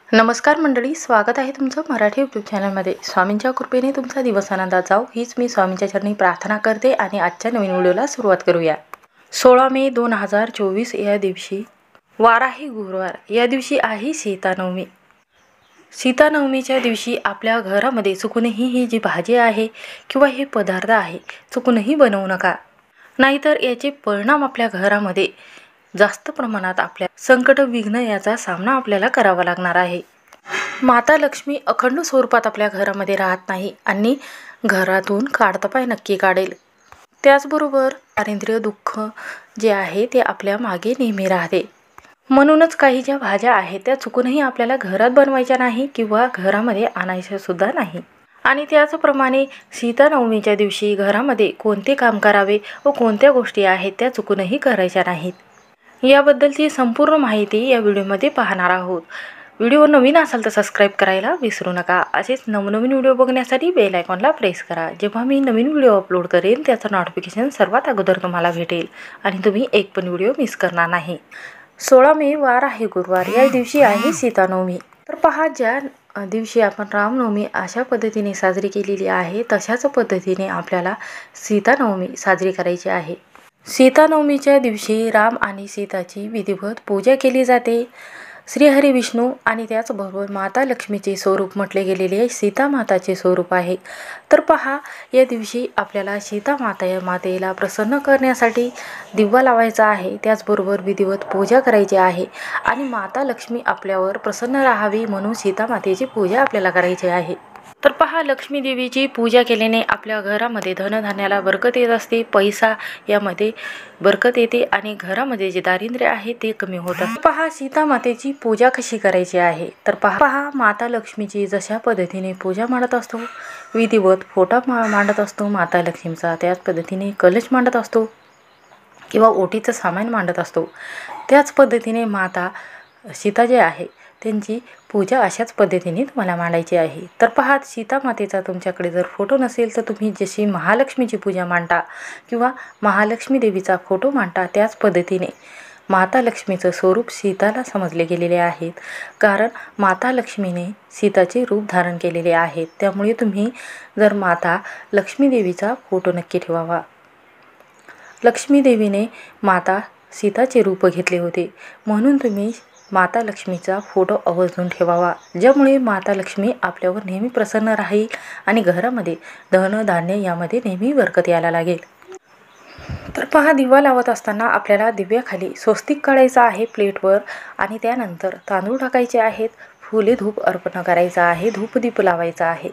नमस्कार मंडळी, स्वागत आहे तुमचं मराठी यूट्यूब चॅनलमध्ये। स्वामींच्या कृपेने तुमचा दिवस आनंदात जाओ हीच मी स्वामींच्या चरणी प्रार्थना करते आणि आजच्या नवीन व्हिडिओला सुरुवात करूया। 16 मे 2024 या दिवशी वार आहे गुरुवार। या दिवशी आहे सीतानवमी। सीतानवमीच्या दिवशी आपल्या घरामध्ये चुकूनही ही जी भाजी आहे किंवा हे पदार्थ आहे चुकूनही बनवू नका, नाहीतर याचे परिणाम आपल्या घरामध्ये जास्त प्रमाणात आपल्या संकट विघ्न याचा सामना आपल्याला करावा लागणार आहे। माता लक्ष्मी अखंड स्वरूपात आपल्या घरामध्ये राहत नाही आणि घरातून काढता पाय नक्की काढेल। त्याचबरोबर दारिद्र्य दुःख जे आहे ते आपल्या मागे नेहमी राहते। म्हणूनच काही ज्या भाज्या आहेत त्या चुकूनही आपल्याला घरात बनवायच्या नाही किंवा घरामध्ये आणायच्या सुद्धा नाही। आणि त्याचप्रमाणे सीतानवमीच्या दिवशी घरामध्ये कोणते काम करावे व कोणत्या गोष्टी आहेत त्या चुकूनही करायच्या नाहीत, याबद्दलची संपूर्ण माहिती या व्हिडिओमध्ये पाहणार आहोत। व्हिडिओ नवीन असाल तर सबस्क्राईब करायला विसरू नका। असेच नवनवीन व्हिडिओ बघण्यासाठी बेल आयकॉनला प्रेस करा। जेव्हा मी नवीन व्हिडिओ अपलोड करेन त्याचं नोटिफिकेशन सर्वात अगोदर तुम्हाला भेटेल आणि तुम्ही एक पण व्हिडिओ मिस करणार नाही। 16 मे वार आहे गुरुवार। या दिवशी आहे सीतानवमी। तर पहा, ज्या दिवशी आपण रामनवमी अशा पद्धतीने साजरी केलेली आहे तशाच पद्धतीने आपल्याला सीतानवमी साजरी करायची आहे। सीतानवमीच्या दिवशी राम आणि सीताची विधिवत पूजा केली जाते। श्रीहरी विष्णू आणि त्याचबरोबर माता लक्ष्मीचे स्वरूप म्हटले गेलेले सीता माताचे स्वरूप आहे। तर पहा, या दिवशी आपल्याला सीता मातेला प्रसन्न करण्यासाठी दिवा लावायचा आहे, त्याचबरोबर विधिवत पूजा करायची आहे आणि माता लक्ष्मी आपल्यावर प्रसन्न राहावी म्हणून सीता मातेची पूजा आपल्याला करायची आहे। तर पहा, लक्ष्मी देवीची पूजा केल्याने आपल्या घरामध्ये धनधान्याला बरकत येत असते, पैसा यामध्ये बरकत येते आणि घरामध्ये जे दारिद्र्य आहे ते कमी होत असते। पहा, सीता मातेची पूजा कशी करायची आहे। तर पहा, माता लक्ष्मीची जशा पद्धतीने पूजा मांडत असतो, विधिवत फोटो मांडत असतो माता लक्ष्मीचा, त्याच पद्धतीने कलश मांडत असतो किंवा ओटीचं सामान मांडत असतो, त्याच पद्धतीने माता सीता जे आहे त्यांची पूजा अशाच पद्धतीने तुम्हाला मांडायची आहे। तर पहा, सीता मातेचा तुमच्याकडे जर फोटो नसेल तर तुम्ही जशी महालक्ष्मीची पूजा मांडता किंवा महालक्ष्मी देवीचा फोटो मांडता त्याच पद्धतीने माता लक्ष्मीचं स्वरूप सीताला समजले गेलेले आहेत, कारण माता लक्ष्मीने सीताचे रूप धारण केलेले आहेत। त्यामुळे तुम्ही जर माता लक्ष्मी देवीचा फोटो नक्की ठेवावा। लक्ष्मी देवीने माता सीताचे रूप घेतले होते म्हणून तुम्ही माता लक्ष्मीचा फोटो आवर्जून ठेवावा, ज्यामुळे माता लक्ष्मी आपल्यावर नेहमी प्रसन्न राहील आणि घरामध्ये धन धान्य यामध्ये नेहमी बरकत यायला लागेल। तर पहा, दिवा लावत असताना आपल्याला दिव्याखाली स्वस्तिक काढायचा आहे प्लेटवर आणि त्यानंतर तांदूळ टाकायचे आहेत, फुले धूप अर्पण करायचा आहे, धूपदीप लावायचा आहे।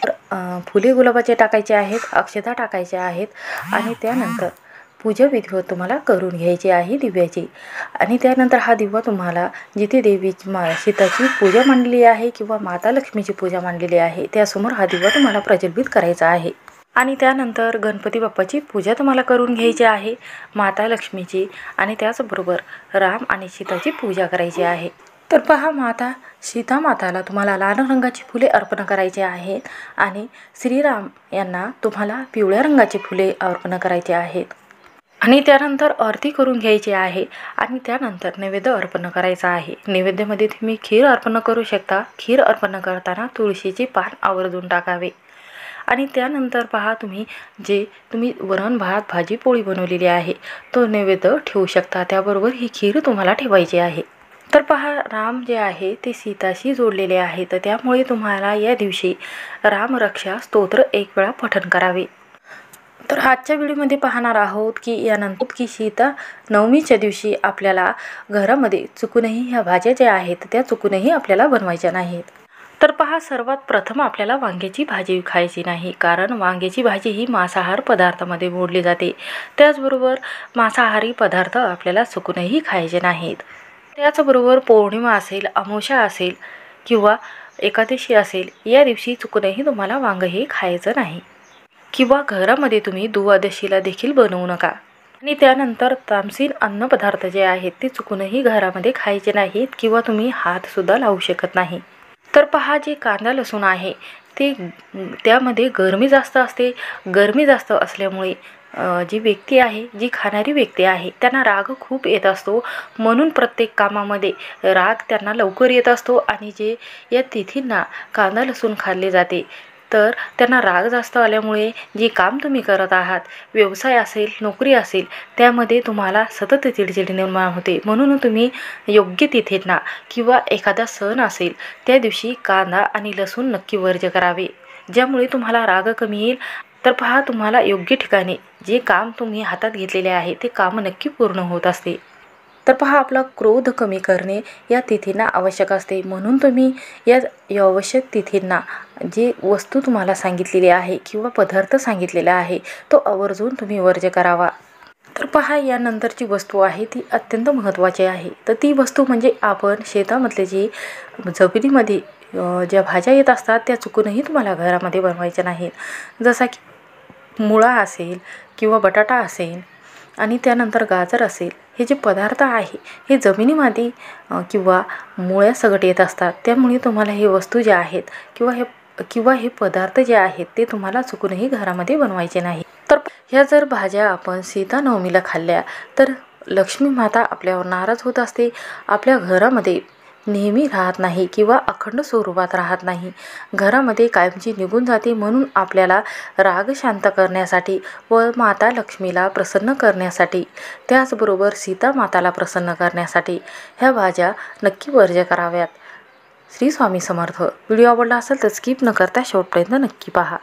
तर फुले गुलाबाचे टाकायचे आहेत, अक्षता टाकायच्या आहेत आणि त्यानंतर पूजा विधिवत तुम्हाला करून घ्यायची आहे दिव्याची। आणि त्यानंतर हा दिवा तुम्हाला जिथे देवीची सीताची पूजा मांडलेली आहे किंवा माता लक्ष्मीची पूजा मांडलेली आहे त्यासमोर हा दिवा तुम्हाला प्रज्वलित करायचा आहे। आणि त्यानंतर गणपती बाप्पाची पूजा तुम्हाला करून घ्यायची आहे माता लक्ष्मीची आणि त्याचबरोबर राम आणि सीताची पूजा करायची आहे। तर पहा, माता सीता माताला तुम्हाला लाल रंगाची फुले अर्पण करायचे आहेत आणि श्रीराम यांना तुम्हाला पिवळ्या रंगाची फुले अर्पण करायचे आहेत आणि त्यानंतर आरती करून घ्यायची आहे आणि त्यानंतर नैवेद्य अर्पण करायचा आहे। नैवेद्यामध्ये तुम्ही खीर अर्पण करू शकता। खीर अर्पण करताना तुळशीचे पान आवर्जून टाकावे आणि त्यानंतर पहा, तुम्ही वरण भात भाजी पोळी बनवलेली आहे तो नैवेद्य ठेवू शकता, त्याबरोबर ही खीर तुम्हाला ठेवायची आहे। तर पहा, राम जे आहे ते सीताशी जोडलेले आहे, तर त्यामुळे तुम्हाला या दिवशी रामरक्षा स्तोत्र एक वेळा पठण करावे। तर आजच्या व्हिडिओमध्ये पाहणार आहोत की यानंतर की सीता नवमीच्या दिवशी आपल्याला घरामध्ये चुकूनही ह्या भाज्या ज्या आहेत त्या चुकूनही आपल्याला बनवायच्या नाहीत। तर पहा, सर्वात प्रथम आपल्याला वांग्याची भाजी खायची नाही, कारण वांग्याची भाजी ही मांसाहार पदार्थामध्ये मोडली जाते। त्याचबरोबर मांसाहारी पदार्थ आपल्याला चुकूनही खायचे नाहीत। त्याचबरोबर पौर्णिमा असेल, अमावस्या असेल किंवा एकादशी असेल, या दिवशी चुकूनही तुम्हाला वांग हे खायचं नाही किंवा घरामध्ये तुम्ही द्वादशीला देखील बनवू नका। आणि त्यानंतर तामसीन अन्न पदार्थ जे आहेत ते चुकूनही घरामध्ये खायचे नाहीत किंवा तुम्ही हातसुद्धा लावू शकत नाही। तर पहा, जे कांदा लसूण आहे ते त्यामध्ये गरमी जास्त असते, गरमी जास्त असल्यामुळे जी व्यक्ती आहे, जी खाणारी व्यक्ती आहे, त्यांना राग खूप येत असतो. म्हणून प्रत्येक कामामध्ये राग त्यांना लवकर येत असतो. आणि जे या तिथींना कांदा लसूण खाल्ले जाते, तर त्यांना राग जास्त आल्यामुळे जे काम तुम्ही करत आहात, व्यवसाय असेल, नोकरी असेल, त्यामध्ये तुम्हाला सतत चिडचिड निर्माण होते. म्हणून तुम्ही योग्य तिथींना किंवा एखादा सण असेल त्या दिवशी कांदा आणि लसूण नक्की वर्ज्य करावे, ज्यामुळे तुम्हाला राग कमी येईल. तर पहा, तुम्हाला योग्य ठिकाणी जे काम तुम्ही हातात घेतलेले आहे ते काम नक्की पूर्ण होत असते. तर पहा, आपला क्रोध कमी करणे या तिथींना आवश्यक असते. म्हणून तुम्ही या आवश्यक तिथींना जे वस्तू तुम्हाला सांगितलेली आहे किंवा पदार्थ सांगितलेला आहे तो आवर्जून तुम्ही वर्ज्य करावा. तर पहा, यानंतरची वस्तू आहे ती अत्यंत महत्त्वाची आहे. तर ती वस्तू म्हणजे आपण शेतामधले जे जमिनीमध्ये ज्या भाज्या येत असतात त्या चुकूनही तुम्हाला घरामध्ये बनवायच्या नाहीत. जसा की मुळा असेल किंवा बटाटा असेल आणि त्यानंतर गाजर असेल, हे जे पदार्थ आहे हे जमिनीमध्ये किंवा मुळ्यासकट येत असतात. त्यामुळे तुम्हाला हे वस्तू ज्या आहेत किंवा हे पदार्थ जे आहेत ते तुम्हाला चुकूनही घरामध्ये बनवायचे नाही. तर ह्या जर भाज्या आपण सीतानवमीला खाल्ल्या तर लक्ष्मी माता आपल्यावर नाराज होत असते, आपल्या घरामध्ये नेहमी राहत नाही किंवा अखंड स्वरूपात राहत नाही, घरामध्ये कायमची निघून जाते. म्हणून आपल्याला राग शांत करण्यासाठी व माता लक्ष्मीला प्रसन्न करण्यासाठी, त्याचबरोबर सीता माताला प्रसन्न करण्यासाठी ह्या भाज्या नक्की वर्ज्य कराव्यात. श्री स्वामी समर्थ. व्हिडिओ आवडला असेल तर स्किप न करता शेवटपर्यंत नक्की पहा.